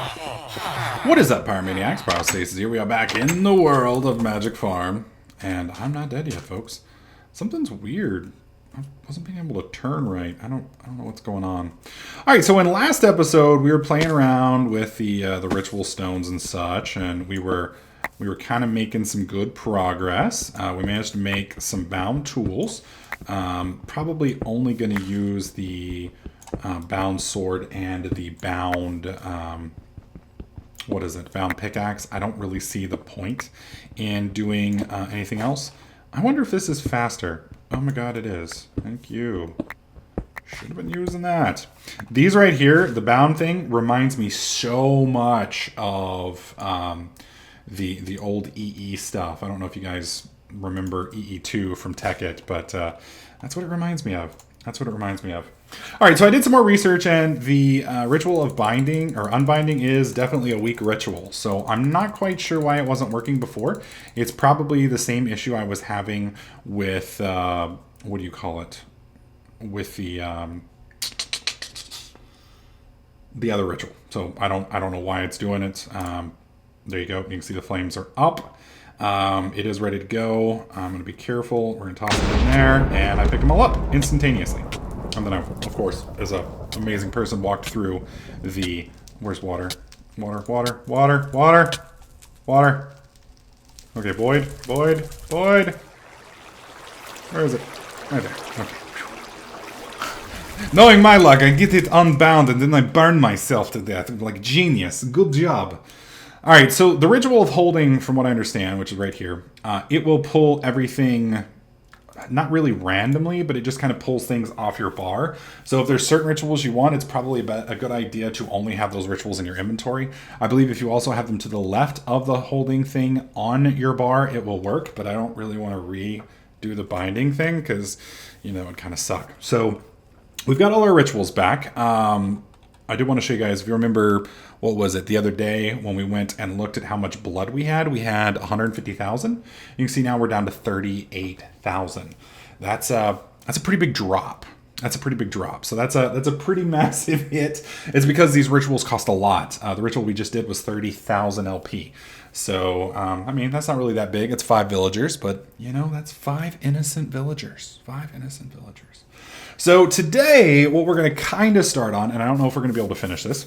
What is up, Pyromaniacs? Pyrostasis here. We are back in the world of Magic Farm. And I'm not dead yet, folks. Something's weird. I wasn't being able to turn right. I don't know what's going on. Alright, so in last episode we were playing around with the ritual stones and such, and we were kind of making some good progress. We managed to make some bound tools. Probably only going to use the bound sword and the bound bound pickaxe. I don't really see the point in doing anything else. I wonder if this is faster. Oh my god, it is. Thank you. Should have been using that. These right here, the bound thing, reminds me so much of the old EE stuff. I don't know if you guys remember EE2 from Tekkit, but that's what it reminds me of. All right, so I did some more research, and the ritual of binding or unbinding is definitely a weak ritual. So I'm not quite sure why it wasn't working before. It's probably the same issue I was having with what do you call it? With the other ritual. So I don't know why it's doing it. There you go. You can see the flames are up. It is ready to go. I'm going to be careful. We're going to toss it in there, and I pick them all up instantaneously. And then I, of course, as an amazing person, walked through the... Where's water? Water. Okay, Boyd. Where is it? Right there. Okay. Knowing my luck, I get it unbound and then I burn myself to death. Like, genius. Good job. Alright, so the ritual of holding, from what I understand, which is right here, it will pull everything... not really randomly, but it just kind of pulls things off your bar. So if there's certain rituals you want, it's probably a good idea to only have those rituals in your inventory. I believe if you also have them to the left of the holding thing on your bar, it will work, but I don't really want to redo the binding thing because, you know, it kind of suck. So we've got all our rituals back. I do want to show you guys, if you remember, what was it, the other day when we went and looked at how much blood we had 150,000. You can see now we're down to 38,000. That's a pretty big drop. So that's a pretty massive hit. It's because these rituals cost a lot. The ritual we just did was 30,000 LP. So, I mean, that's not really that big. It's 5 villagers, but, you know, that's 5 innocent villagers. 5 innocent villagers. So today, what we're going to kind of start on, and I don't know if we're going to be able to finish this,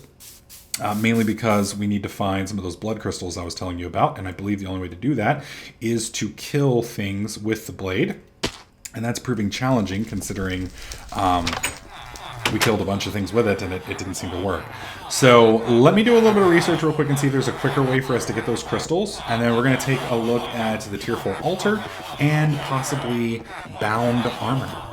mainly because we need to find some of those blood crystals I was telling you about, and I believe the only way to do that is to kill things with the blade, and that's proving challenging considering we killed a bunch of things with it, and it didn't seem to work. So let me do a little bit of research real quick and see if there's a quicker way for us to get those crystals, and then we're going to take a look at the tier 4 altar and possibly bound armor.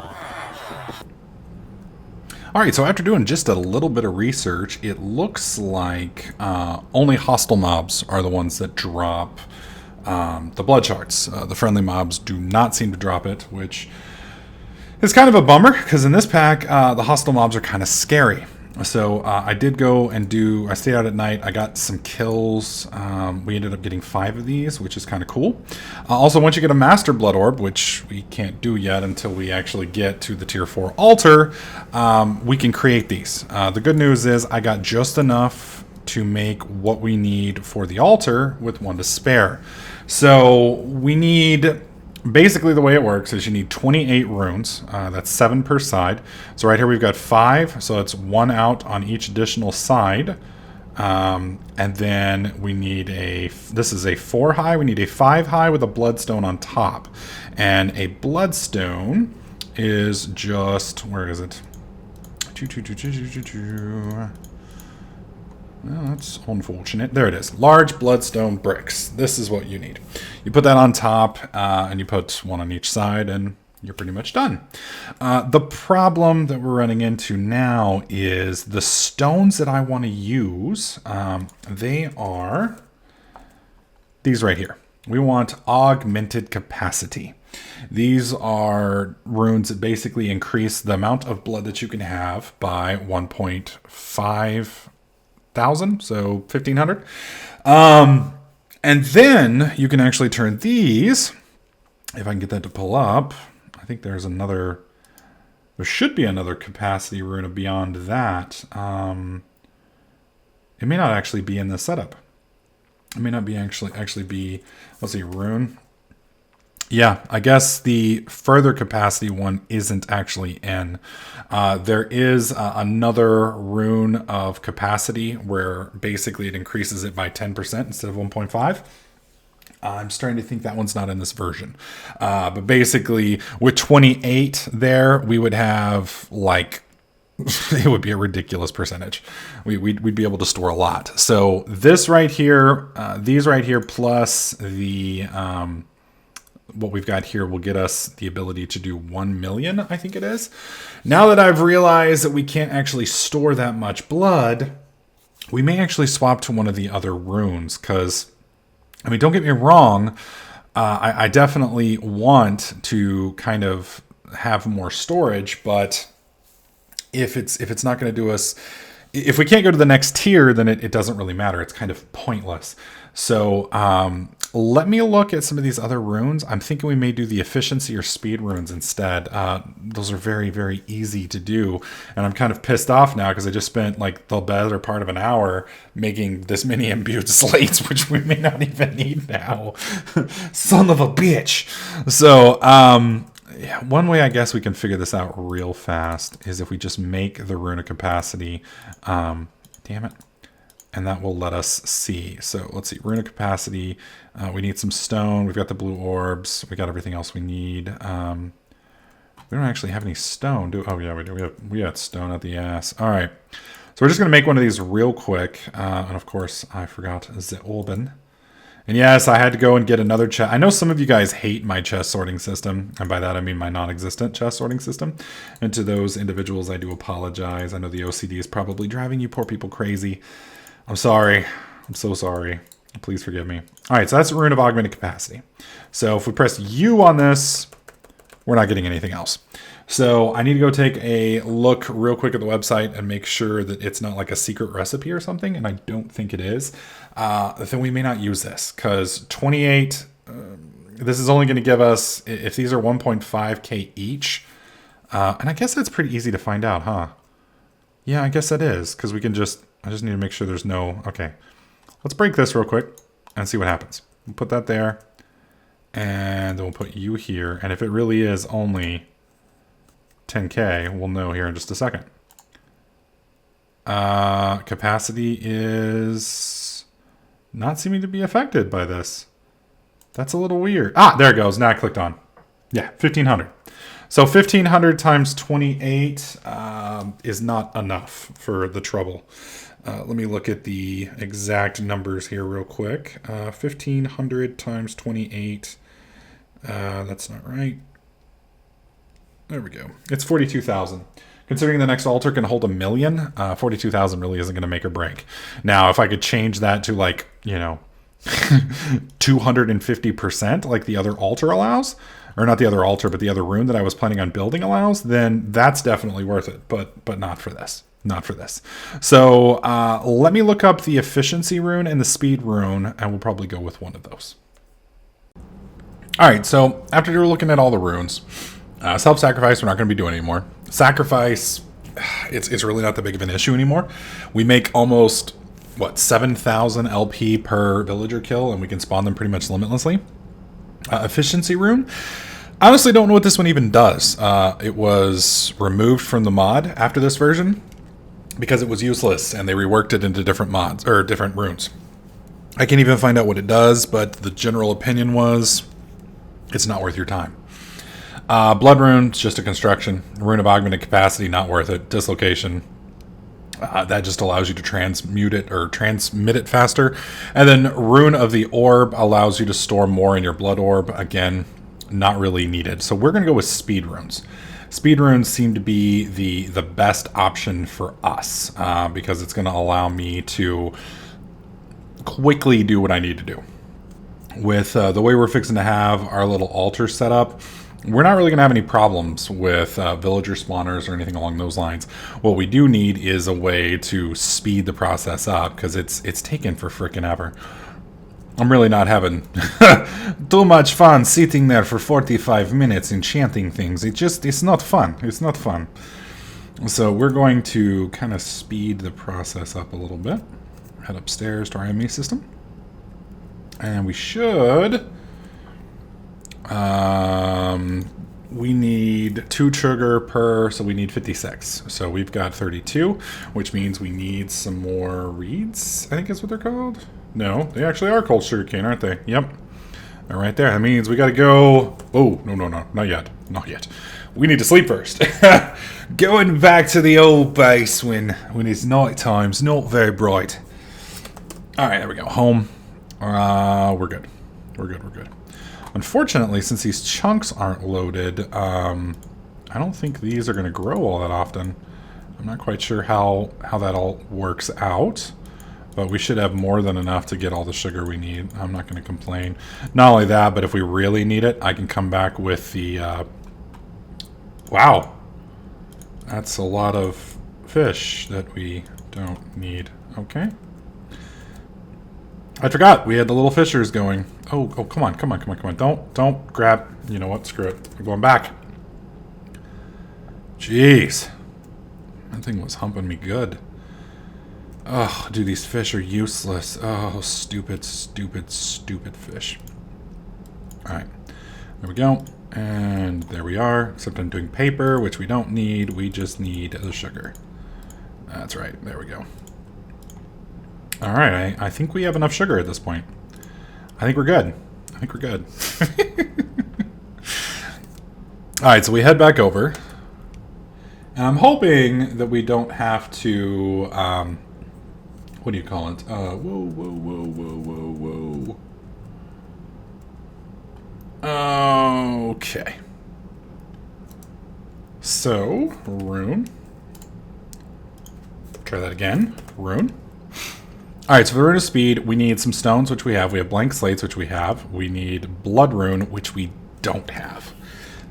Alright, so after doing just a little bit of research, it looks like only hostile mobs are the ones that drop the blood shards. The friendly mobs do not seem to drop it, which is kind of a bummer, because in this pack, the hostile mobs are kind of scary. So I did go and I stayed out at night. I got some kills. We ended up getting 5 of these, which is kind of cool. Also, once you get a Master Blood Orb, which we can't do yet until we actually get to the Tier 4 altar, we can create these. The good news is I got just enough to make what we need for the altar with 1 to spare. So we need... Basically, the way it works is you need 28 runes. That's 7 per side. So right here we've got 5. So it's 1 out on each additional side. And then we need this is a 4 high. We need a 5 high with a bloodstone on top. And a bloodstone is just, where is it? Well, that's unfortunate. There it is. Large bloodstone bricks. This is what you need. You put that on top, and you put 1 on each side, and you're pretty much done. The problem that we're running into now is the stones that I want to use. They are these right here. We want augmented capacity. These are runes that basically increase the amount of blood that you can have by 1.5 thousand, so 1,500. And then you can actually turn these, if I can get that to pull up. I think there should be another capacity rune beyond that. It may not actually be in the setup. It may not be actually be, let's see, rune. Yeah, I guess the further capacity one isn't actually in. There is another rune of capacity where basically it increases it by 10% instead of 1.5. I'm starting to think that one's not in this version. But basically, with 28 there, we would have like, it would be a ridiculous percentage. We'd be able to store a lot. So this right here, these right here, plus the what we've got here will get us the ability to do 1 million, I think it is. Now that I've realized that we can't actually store that much blood, we may actually swap to one of the other runes, because, I mean, don't get me wrong, I definitely want to kind of have more storage, but if it's not going to do us, if we can't go to the next tier, then it doesn't really matter. It's kind of pointless. So let me look at some of these other runes. I'm thinking we may do the efficiency or speed runes instead. Those are very, very easy to do. And I'm kind of pissed off now because I just spent like the better part of an hour making this many imbued slates, which we may not even need now. Son of a bitch. So yeah, one way I guess we can figure this out real fast is if we just make the rune of capacity. Damn it. And that will let us see. So let's see, rune of capacity. We need some stone. We've got the blue orbs. We got everything else we need. We don't actually have any stone, do we? Oh yeah, we do. We got stone at the ass. All right. So we're just going to make one of these real quick. And of course, I forgot the orben. And yes, I had to go and get another chest. I know some of you guys hate my chest sorting system. And by that, I mean my non-existent chest sorting system. And to those individuals, I do apologize. I know the OCD is probably driving you poor people crazy. I'm sorry. I'm so sorry. Please forgive me. All right, so that's Rune of Augmented Capacity. So if we press U on this, we're not getting anything else. So I need to go take a look real quick at the website and make sure that it's not like a secret recipe or something, and I don't think it is. Then we may not use this, because 28, this is only going to give us, if these are 1.5k each, and I guess that's pretty easy to find out, huh? Yeah, I guess that is, because we can just, I just need to make sure there's no, okay. Let's break this real quick and see what happens. We'll put that there, and then we'll put you here, and if it really is only 10k, we'll know here in just a second. Capacity is not seeming to be affected by this. That's a little weird. Ah, there it goes. Now I clicked on. Yeah, 1500. So 1500 times 28 is not enough for the trouble. Let me look at the exact numbers here real quick. 1500 times 28. That's not right. There we go. It's 42,000. Considering the next altar can hold 1 million, 42,000 really isn't going to make or break. Now, if I could change that to like, you know, 250% like the other altar allows, or not the other altar, but the other rune that I was planning on building allows, then that's definitely worth it. But not for this. Not for this. So let me look up the efficiency rune and the speed rune, and we'll probably go with one of those. All right, so after you're looking at all the runes, self-sacrifice we're not going to be doing anymore. Sacrifice, it's really not that big of an issue anymore. We make almost, what, 7,000 LP per villager kill, and we can spawn them pretty much limitlessly. Efficiency rune, honestly don't know what this one even does. It was removed from the mod after this version because it was useless, and they reworked it into different mods, or different runes. I can't even find out what it does, but the general opinion was it's not worth your time. Blood rune, just a construction. Rune of augmented capacity, not worth it. Dislocation, that just allows you to transmute it or transmit it faster. And then rune of the orb allows you to store more in your blood orb. Again, not really needed. So we're going to go with speed runes. Speed runes seem to be the best option for us because it's going to allow me to quickly do what I need to do. With the way we're fixing to have our little altar set up, we're not really going to have any problems with villager spawners or anything along those lines. What we do need is a way to speed the process up, because it's taken for frickin' ever. I'm really not having too much fun sitting there for 45 minutes enchanting things. It's not fun. It's not fun. So we're going to kind of speed the process up a little bit. head upstairs to our ME system. And we should... we need 2 sugar per, so we need 56. So we've got 32, which means we need some more reeds, I think is what they're called. No, they actually are called sugarcane, aren't they? Yep. They're right there. That means we gotta go... Oh, no, not yet. Not yet. We need to sleep first. Going back to the old base when it's night time's not very bright. Alright, there we go. Home. We're good. We're good. Unfortunately, since these chunks aren't loaded, I don't think these are going to grow all that often. I'm not quite sure how that all works out, but we should have more than enough to get all the sugar we need. I'm not going to complain. Not only that, but if we really need it, I can come back with the... Wow! That's a lot of fish that we don't need. Okay. I forgot we had the little fishers going. Oh, come on. Don't grab. You know what? Screw it. I'm going back. Jeez. That thing was humping me good. Oh, dude, these fish are useless. Oh, stupid fish. Alright. There we go. And there we are. Except I'm doing paper, which we don't need. We just need the sugar. That's right. There we go. Alright, I think we have enough sugar at this point. I think we're good. Alright, so we head back over. And I'm hoping that we don't have to, what do you call it? Whoa. Okay. So, rune. Try that again. Rune. Alright, so for the rune of speed, we need some stones, which we have. We have blank slates, which we have. We need blood rune, which we don't have.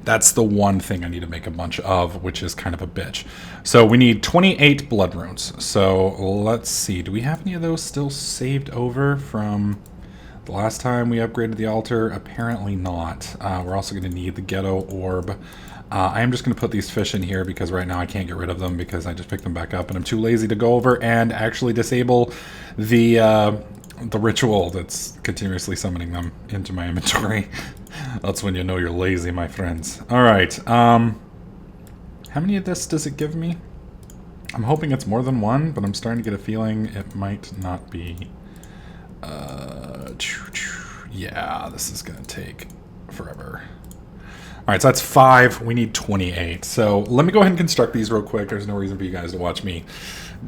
That's the one thing I need to make a bunch of, which is kind of a bitch. So we need 28 blood runes. So let's see. Do we have any of those still saved over from the last time we upgraded the altar? Apparently not. We're also going to need the ghetto orb. I am just going to put these fish in here because right now I can't get rid of them because I just picked them back up and I'm too lazy to go over and actually disable the ritual that's continuously summoning them into my inventory. That's when you know you're lazy, my friends. Alright, how many of this does it give me? I'm hoping it's more than one, but I'm starting to get a feeling it might not be. Yeah, this is going to take forever. Alright, so that's 5. We need 28. So let me go ahead and construct these real quick. There's no reason for you guys to watch me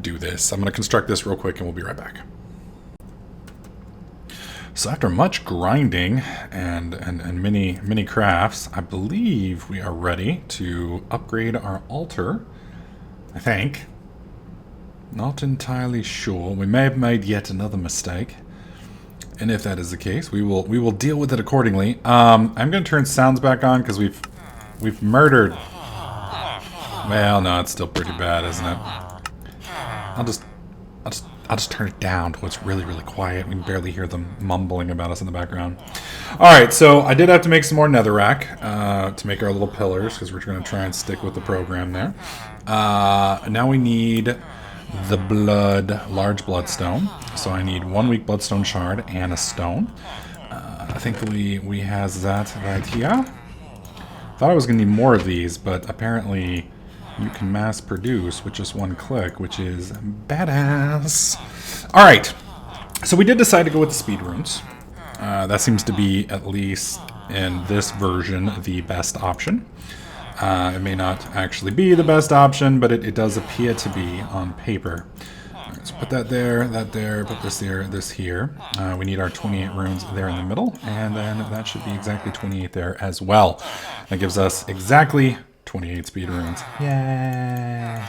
do this. I'm going to construct this real quick and we'll be right back. So after much grinding and many crafts, I believe we are ready to upgrade our altar. I think. Not entirely sure. We may have made yet another mistake. And if that is the case, we will deal with it accordingly. I'm going to turn sounds back on because we've murdered. Well, no, it's still pretty bad, isn't it? I'll just turn it down to it's really quiet. We can barely hear them mumbling about us in the background. All right, so I did have to make some more netherrack to make our little pillars because we're going to try and stick with the program there. Now we need the large bloodstone. So I need 1 weak bloodstone shard and a stone. I think we has that right here. Thought I was gonna need more of these, but apparently you can mass produce with just 1 click, which is badass. All right, so we did decide to go with the speed runes. That seems to be, at least in this version, the best option. It may not actually be the best option, but it does appear to be on paper. Right, so put that there, put this there, this here. We need our 28 runes there in the middle, and then that should be exactly 28 there as well. That gives us exactly 28 speed runes. Yay!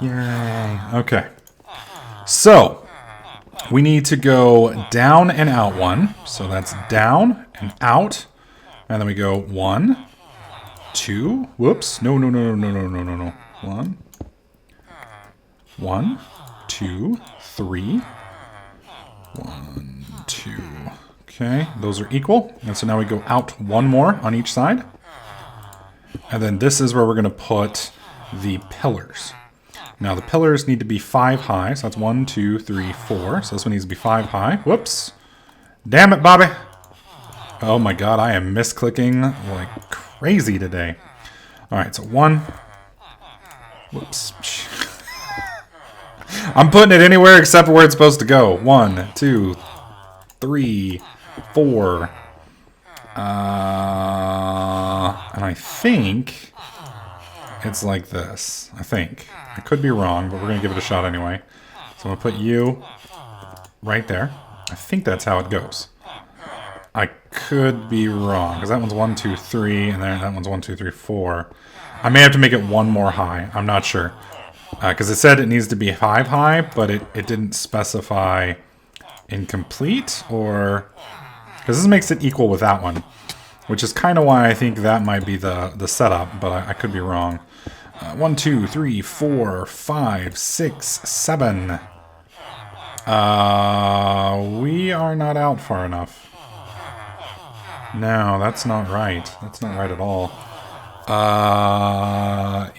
Yay! Okay. So, we need to go down and out 1. So that's down and out. And then we go 1, 2. Whoops. No. 1, 2, 3. 1, 2. Okay, those are equal. And so now we go out 1 more on each side. And then this is where we're going to put the pillars. Now the pillars need to be 5 high. So that's 1, 2, 3, 4. So this one needs to be 5 high. Whoops. Damn it, Bobby. Oh my god, I am misclicking like crazy today. Alright, so 1. Whoops. I'm putting it anywhere except where it's supposed to go. 1, 2, 3, 4. And I think it's like this. I think. I could be wrong, but we're going to give it a shot anyway. So I'm going to put you right there. I think that's how it goes. I could be wrong, because that one's 1, 2, 3, and then that one's 1, 2, 3, 4. I may have to make it one more high. I'm not sure. Because it said it needs to be 5 high, but it didn't specify incomplete, or... Because this makes it equal with that one, which is kind of why I think that might be the setup, but I could be wrong. 1, 2, 3, 4, 5, 6, 7. We are not out far enough. No, that's not right. That's not right at all.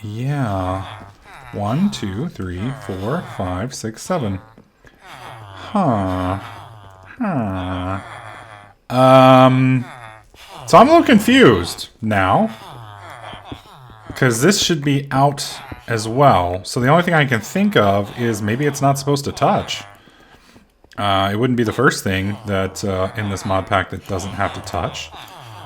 Yeah. 1, 2, 3, 4, 5, 6, 7. Huh. So I'm a little confused now, because this should be out as well. So the only thing I can think of is maybe it's not supposed to touch. It wouldn't be the first thing that in this mod pack that doesn't have to touch.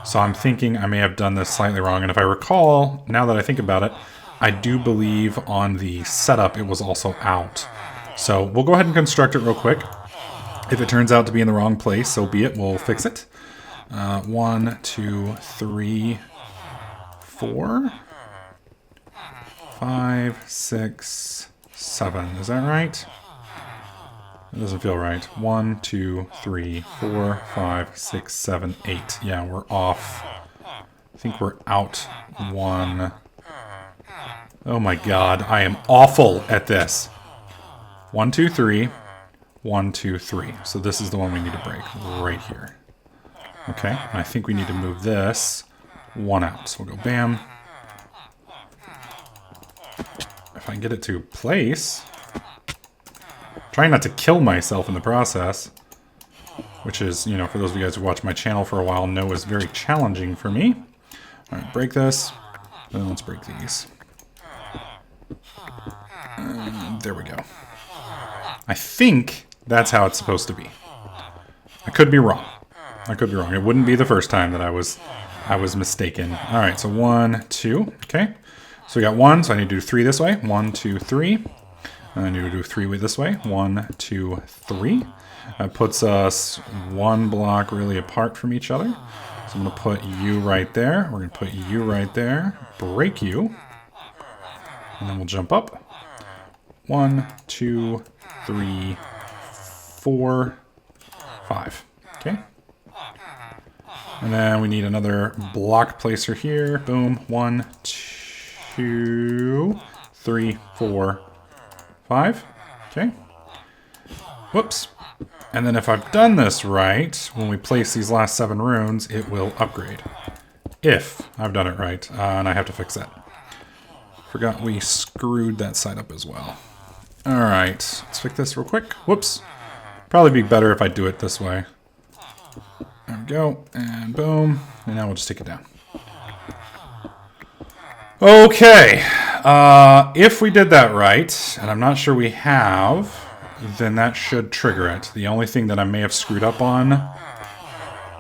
So I'm thinking I may have done this slightly wrong. And if I recall, now that I think about it, I do believe on the setup it was also out. So we'll go ahead and construct it real quick. If it turns out to be in the wrong place, so be it. We'll fix it. 1, 2, 3, 4, 5, 6, 7. Is that right? It doesn't feel right. 1, 2, 3, 4, 5, 6, 7, 8. Yeah, we're off. I think we're out 1. Oh my god, I am awful at this. 1, 2, 3. 1, 2, 3. So this is the one we need to break right here. Okay, and I think we need to move this 1 out. So we'll go bam. If I can get it to place. Trying not to kill myself in the process. Which is, you know, for those of you guys who watch my channel for a while, know is very challenging for me. Alright, break this. Then let's break these. And there we go. I think that's how it's supposed to be. I could be wrong. I could be wrong. It wouldn't be the first time that I was mistaken. All right, so 1, 2. Okay, so we got 1. So I need to do 3 this way. 1, 2, 3. And I need to do 3 this way. 1, 2, 3. That puts us 1 block really apart from each other. So I'm going to put you right there. We're going to put you right there. Break you. And then we'll jump up. 1, 2, 3, 4, 5. Okay. And then we need another block placer here. Boom. 1, 2, 3, 4, 5. Okay. Whoops. And then if I've done this right, when we place these last 7 runes, it will upgrade. If I've done it right. And I have to fix that. Forgot we screwed that side up as well. Alright, let's fix this real quick. Whoops. Probably be better if I do it this way. There we go, and boom. And now we'll just take it down. Okay, if we did that right, and I'm not sure we have, then that should trigger it. The only thing that I may have screwed up on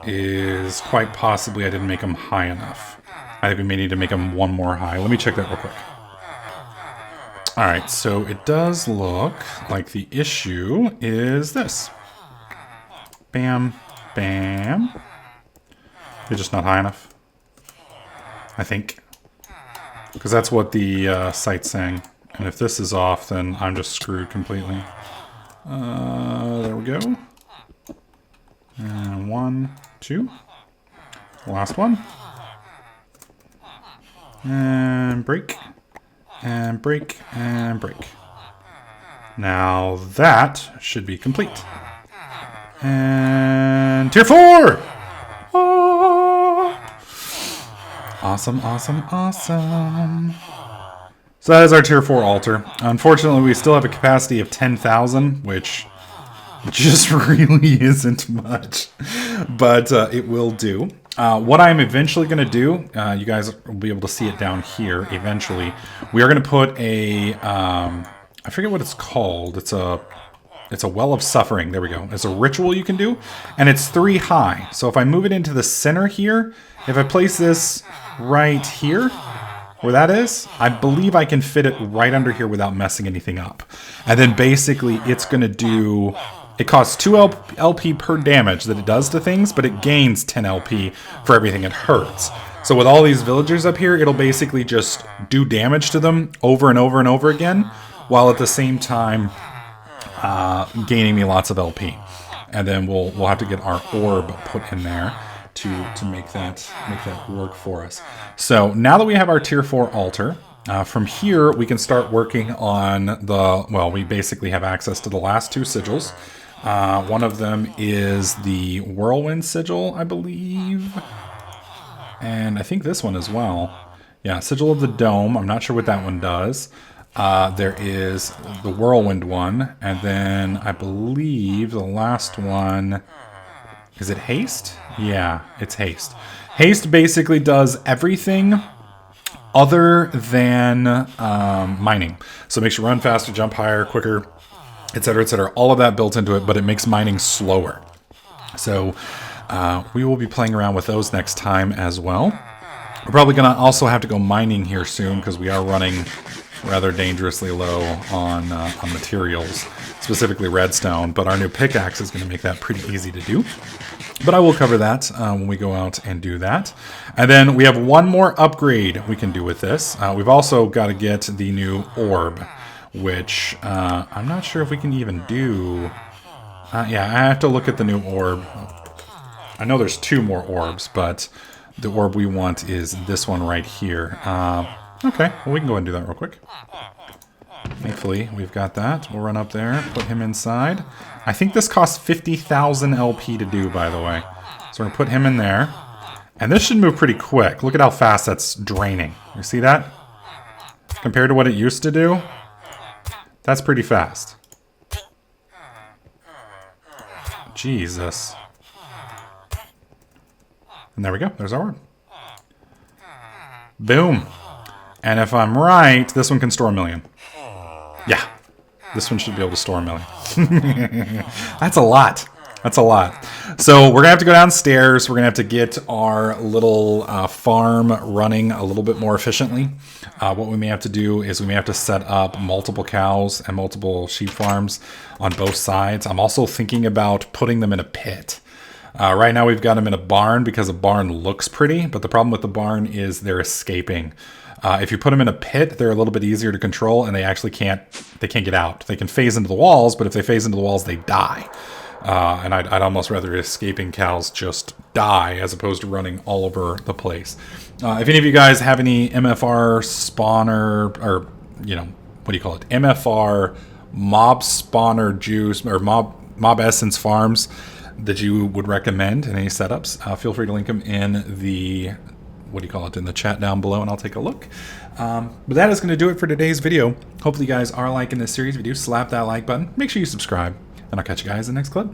is quite possibly I didn't make them high enough. I think we may need to make them 1 more high. Let me check that real quick. Alright, so it does look like the issue is this. Bam, bam. They're just not high enough, I think. Because that's what the site's saying. And if this is off, then I'm just screwed completely. There we go. And 1, 2. Last one. And break. And break, and break. Now that should be complete. And tier 4! Oh. Awesome, awesome, awesome. So that is our tier 4 altar. Unfortunately, we still have a capacity of 10,000, which just really isn't much, but it will do. What I'm eventually going to do, you guys will be able to see it down here eventually. We are going to put a, I forget what it's called. It's a well of suffering. There we go. It's a ritual you can do, and it's 3 high. So if I move it into the center here, if I place this right here, where that is, I believe I can fit it right under here without messing anything up. And then basically it's going to do, it costs 2 LP per damage that it does to things, but it gains 10 LP for everything it hurts. So with all these villagers up here, it'll basically just do damage to them over and over and over again, while at the same time gaining me lots of LP. And then we'll have to get our orb put in there to make that work for us. So now that we have our tier 4 altar, from here we can start working on the, well, we basically have access to the last 2 sigils. One of them is the whirlwind sigil, I believe, and I think this one as well. Yeah, sigil of the dome. I'm not sure what that one does. There is the whirlwind one, and then I believe the last one, is it haste? Yeah, it's haste. Haste basically does everything other than mining. So it makes you run faster, jump higher, quicker, etc., etc. All of that built into it, but it makes mining slower. So we will be playing around with those next time as well. We're probably going to also have to go mining here soon because we are running rather dangerously low on materials, specifically redstone, but our new pickaxe is going to make that pretty easy to do. But I will cover that when we go out and do that. And then we have one more upgrade we can do with this. We've also got to get the new orb, which I'm not sure if we can even do. Yeah, I have to look at the new orb. I know there's 2 more orbs, but the orb we want is this one right here. Okay, well, we can go ahead and do that real quick. Thankfully, we've got that. We'll run up there, put him inside. I think this costs 50,000 LP to do, by the way. So we're going to put him in there. And this should move pretty quick. Look at how fast that's draining. You see that? Compared to what it used to do, that's pretty fast. Jesus. And there we go. There's our orb. Boom. And if I'm right, this one can store 1 million. Yeah. This one should be able to store 1 million. That's a lot. That's a lot. So we're going to have to go downstairs. We're going to have to get our little farm running a little bit more efficiently. What we may have to do is we may have to set up multiple cows and multiple sheep farms on both sides. I'm also thinking about putting them in a pit. Right now we've got them in a barn because a barn looks pretty, but the problem with the barn is they're escaping. If you put them in a pit, they're a little bit easier to control, and they actually can't get out. They can phase into the walls, but if they phase into the walls, they die. And I'd almost rather escaping cows just die as opposed to running all over the place. If any of you guys have any MFR spawner, or, you know, what do you call it? MFR mob spawner juice, or mob essence farms that you would recommend in any setups, feel free to link them in the, what do you call it, in the chat down below, and I'll take a look. But that is going to do it for today's video. Hopefully you guys are liking this series. If you do, slap that like button. Make sure you subscribe, and I'll catch you guys in the next clip.